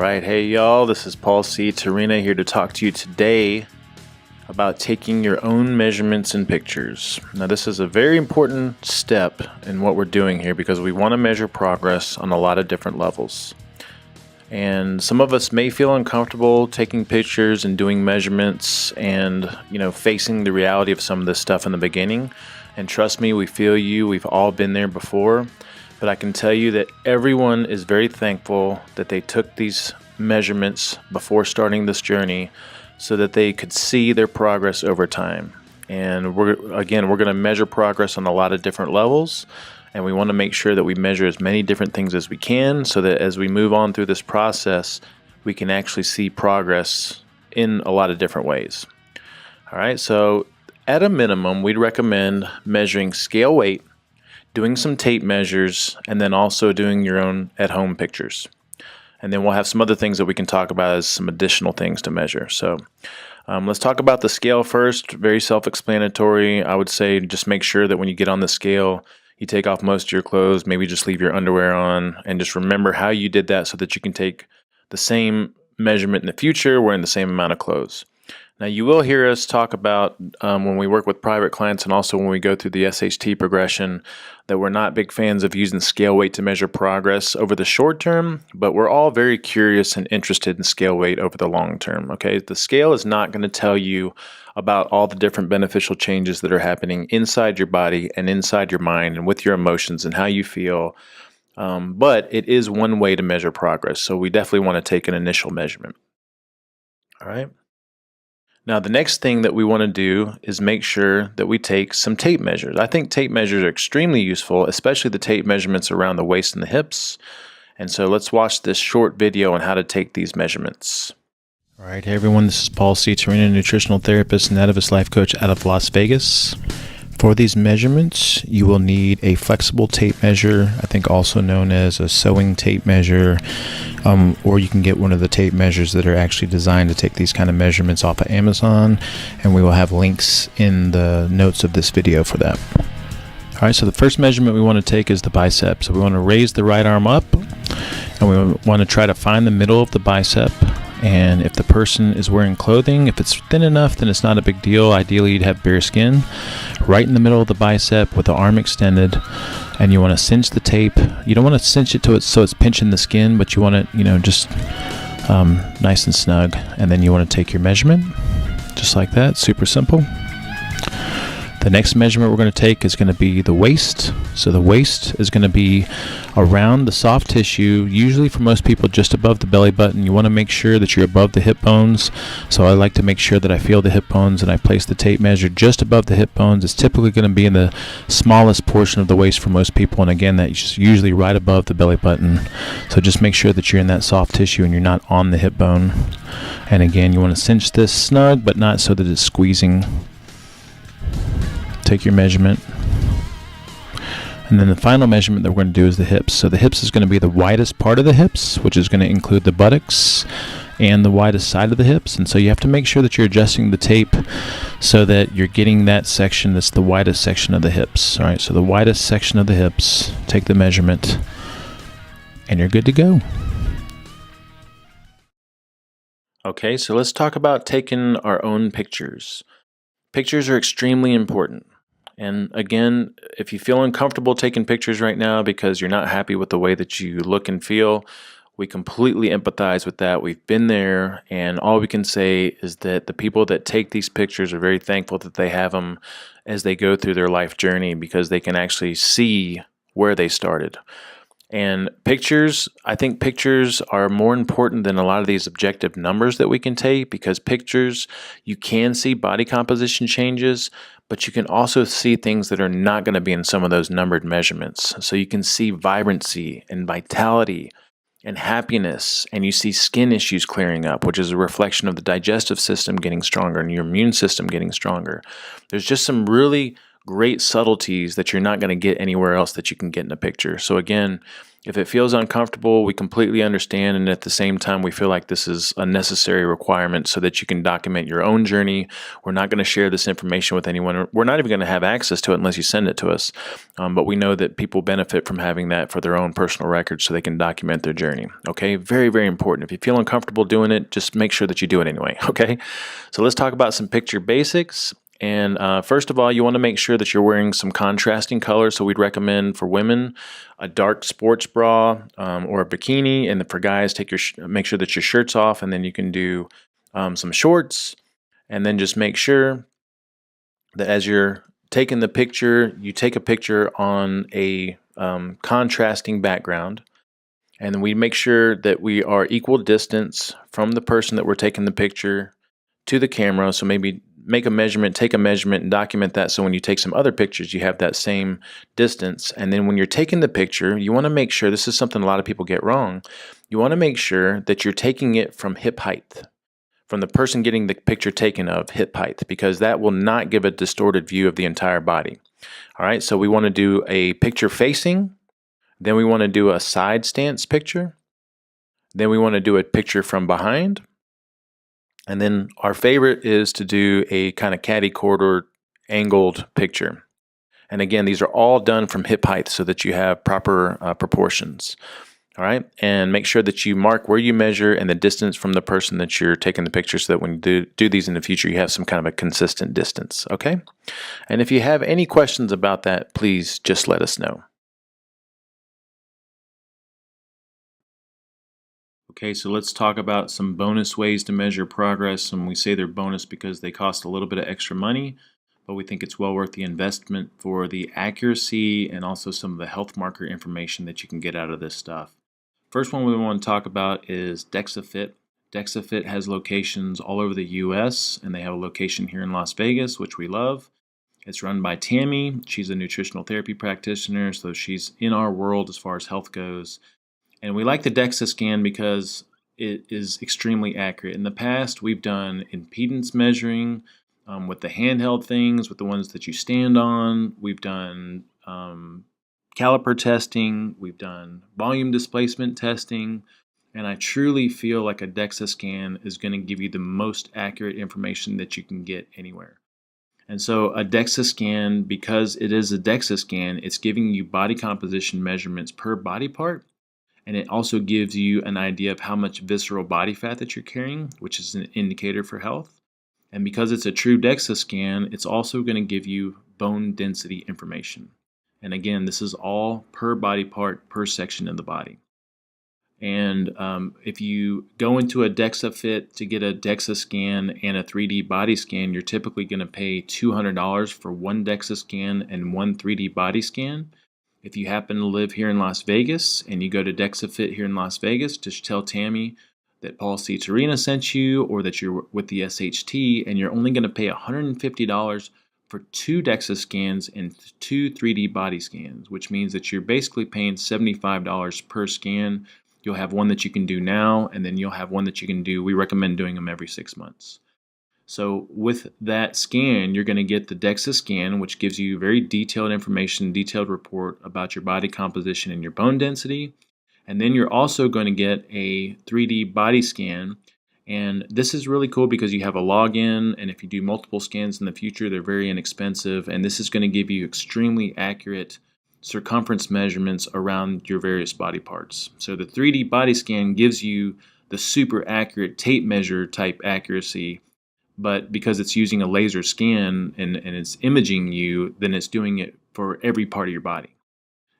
right, hey y'all, this is Paul C. Torina here to talk to you today about taking your own measurements in pictures. Now this is a very important step in what we're doing here because we want to measure progress on a lot of different levels. And some of us may feel uncomfortable taking pictures and doing measurements and, facing the reality of some of this stuff in the beginning. And trust me, we feel you, we've all been there before. But I can tell you that everyone is very thankful that they took these measurements before starting this journey so that they could see their progress over time. And we're going to measure progress on a lot of different levels, and we want to make sure that we measure as many different things as we can so that as we move on through this process, we can actually see progress in a lot of different ways. All right, so at a minimum, we'd recommend measuring scale weight, doing some tape measures, and then also doing your own at-home pictures. And then we'll have some other things that we can talk about as some additional things to measure. So let's talk about the scale first. Very self-explanatory. I would say just make sure that when you get on the scale, you take off most of your clothes, maybe just leave your underwear on, and just remember how you did that so that you can take the same measurement in the future wearing the same amount of clothes. Now, you will hear us talk about when we work with private clients and also when we go through the SHT progression that we're not big fans of using scale weight to measure progress over the short term, but we're all very curious and interested in scale weight over the long term. Okay, the scale is not going to tell you about all the different beneficial changes that are happening inside your body and inside your mind and with your emotions and how you feel. But it is one way to measure progress. So we definitely want to take an initial measurement. All right. Now, the next thing that we want to do is make sure that we take some tape measures. I think tape measures are extremely useful, especially the tape measurements around the waist and the hips. And so let's watch this short video on how to take these measurements. All right, hey everyone, this is Paul C. Torina, nutritional therapist and Atavist life coach out of Las Vegas. For these measurements, you will need a flexible tape measure, I think also known as a sewing tape measure, or you can get one of the tape measures that are actually designed to take these kind of measurements off of Amazon, and we will have links in the notes of this video for that. All right, so the first measurement we want to take is the bicep. So we want to raise the right arm up, and we want to try to find the middle of the bicep. And if the person is wearing clothing, if it's thin enough, then it's not a big deal. Ideally, you'd have bare skin. Right in the middle of the bicep with the arm extended, and you want to cinch the tape. You don't want to cinch it so it's pinching the skin, but you want it, just nice and snug. And then you want to take your measurement, just like that. Super simple. The next measurement we're going to take is going to be the waist. So the waist is going to be around the soft tissue, usually for most people just above the belly button. You want to make sure that you're above the hip bones. So I like to make sure that I feel the hip bones and I place the tape measure just above the hip bones. It's typically going to be in the smallest portion of the waist for most people. And again, that's usually right above the belly button. So just make sure that you're in that soft tissue and you're not on the hip bone. And again, you want to cinch this snug, but not so that it's squeezing. Take your measurement. And then the final measurement that we're going to do is the hips. So the hips is going to be the widest part of the hips, which is going to include the buttocks and the widest side of the hips. And so you have to make sure that you're adjusting the tape so that you're getting that section that's the widest section of the hips. All right, so the widest section of the hips, take the measurement, and you're good to go. Okay, so let's talk about taking our own pictures. Pictures are extremely important. And again, if you feel uncomfortable taking pictures right now because you're not happy with the way that you look and feel, we completely empathize with that. We've been there, and all we can say is that the people that take these pictures are very thankful that they have them as they go through their life journey because they can actually see where they started. And pictures, I think pictures are more important than a lot of these objective numbers that we can take because pictures, you can see body composition changes, but you can also see things that are not going to be in some of those numbered measurements. So you can see vibrancy and vitality and happiness, and you see skin issues clearing up, which is a reflection of the digestive system getting stronger and your immune system getting stronger. There's just some really great subtleties that you're not going to get anywhere else that you can get in a picture. So again, If it feels uncomfortable, we completely understand, and at the same time, we feel like this is a necessary requirement so that you can document your own journey. We're not going to share this information with anyone. We're not even going to have access to it unless you send it to us. But we know that people benefit from having that for their own personal records so they can document their journey. Okay, very, very important. If you feel uncomfortable doing it, just make sure that you do it anyway. Okay, so let's talk about some picture basics. And first of all, you want to make sure that you're wearing some contrasting colors. So we'd recommend for women a dark sports bra or a bikini, and for guys, make sure that your shirt's off, and then you can do some shorts. And then just make sure that as you're taking the picture, you take a picture on a contrasting background. And then we make sure that we are equal distance from the person that we're taking the picture to the camera. So maybe take a measurement, and document that. So when you take some other pictures, you have that same distance. And then when you're taking the picture, you want to make sure, this is something a lot of people get wrong, you want to make sure that you're taking it from hip height, from the person getting the picture taken of hip height, because that will not give a distorted view of the entire body. All right, so we want to do a picture facing, then we want to do a side stance picture, then we want to do a picture from behind, and then our favorite is to do a kind of catty corner angled picture. And again, these are all done from hip height so that you have proper proportions. All right, and make sure that you mark where you measure and the distance from the person that you're taking the picture, so that when you do these in the future, you have some kind of a consistent distance. Okay, and if you have any questions about that, please just let us know. Okay, so let's talk about some bonus ways to measure progress. And we say they're bonus because they cost a little bit of extra money, but we think it's well worth the investment for the accuracy and also some of the health marker information that you can get out of this stuff. First one we want to talk about is DexaFit. DexaFit has locations all over the US, and they have a location here in Las Vegas, which we love. It's run by Tammy. She's a nutritional therapy practitioner, so she's in our world as far as health goes. And we like the DEXA scan because it is extremely accurate. In the past, we've done impedance measuring with the handheld things, with the ones that you stand on. We've done caliper testing. We've done volume displacement testing. And I truly feel like a DEXA scan is going to give you the most accurate information that you can get anywhere. And so a DEXA scan, because it is a DEXA scan, it's giving you body composition measurements per body part. And it also gives you an idea of how much visceral body fat that you're carrying, which is an indicator for health. And because it's a true DEXA scan, it's also going to give you bone density information. And again, this is all per body part, per section of the body. And if you go into a DexaFit to get a DEXA scan and a 3D body scan, you're typically going to pay $200 for one DEXA scan and one 3D body scan. If you happen to live here in Las Vegas and you go to DexaFit here in Las Vegas, just tell Tammy that Paul C. Torina sent you, or that you're with the SHT, and you're only going to pay $150 for 2 DEXA scans and 2 3D body scans, which means that you're basically paying $75 per scan. You'll have one that you can do now, and then you'll have one that you can do. We recommend doing them every 6 months. So with that scan, you're going to get the DEXA scan, which gives you very detailed information, detailed report about your body composition and your bone density. And then you're also going to get a 3D body scan. And this is really cool because you have a login, and if you do multiple scans in the future, they're very inexpensive. And this is going to give you extremely accurate circumference measurements around your various body parts. So the 3D body scan gives you the super accurate tape measure type accuracy, but because it's using a laser scan and it's imaging you, then it's doing it for every part of your body.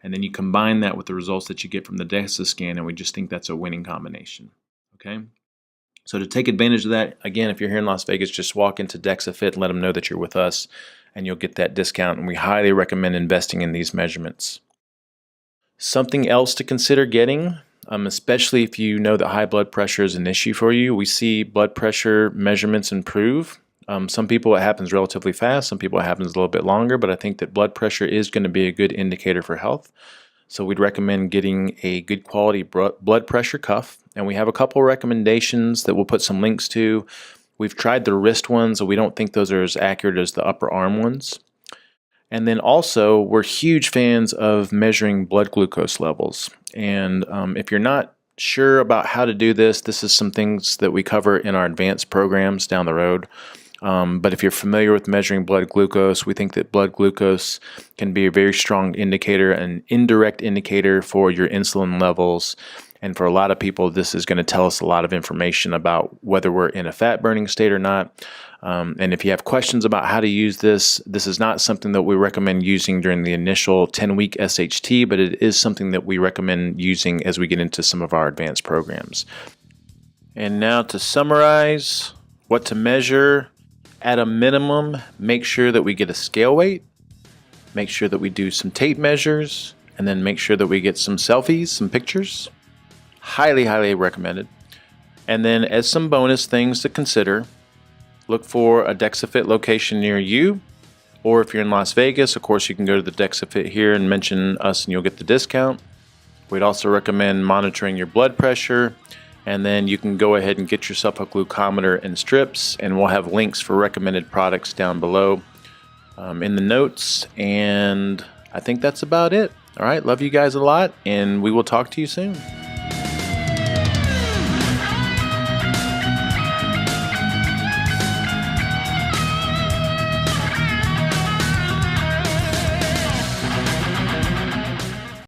And then you combine that with the results that you get from the DEXA scan, and we just think that's a winning combination. Okay? So to take advantage of that, again, if you're here in Las Vegas, just walk into DEXaFit and let them know that you're with us, and you'll get that discount. And we highly recommend investing in these measurements. Something else to consider getting, especially if you know that high blood pressure is an issue for you. We see blood pressure measurements improve. Some people it happens relatively fast, some people it happens a little bit longer, but I think that blood pressure is going to be a good indicator for health. So we'd recommend getting a good quality blood pressure cuff. And we have a couple recommendations that we'll put some links to. We've tried the wrist ones, and we don't think those are as accurate as the upper arm ones. And then also, we're huge fans of measuring blood glucose levels. And if you're not sure about how to do this, this is some things that we cover in our advanced programs down the road. But if you're familiar with measuring blood glucose, we think that blood glucose can be a very strong indicator, an indirect indicator for your insulin levels. And for a lot of people, this is going to tell us a lot of information about whether we're in a fat burning state or not. And if you have questions about how to use this, this is not something that we recommend using during the initial 10-week SHT, but it is something that we recommend using as we get into some of our advanced programs. And now to summarize what to measure. At a minimum, make sure that we get a scale weight, make sure that we do some tape measures, and then make sure that we get some selfies, some pictures. Highly, highly recommended. And then as some bonus things to consider, look for a DexaFit location near you, or if you're in Las Vegas, of course, you can go to the DexaFit here and mention us and you'll get the discount. We'd also recommend monitoring your blood pressure, and then you can go ahead and get yourself a glucometer and strips, and we'll have links for recommended products down below in the notes. And I think that's about it. All right, love you guys a lot, and we will talk to you soon.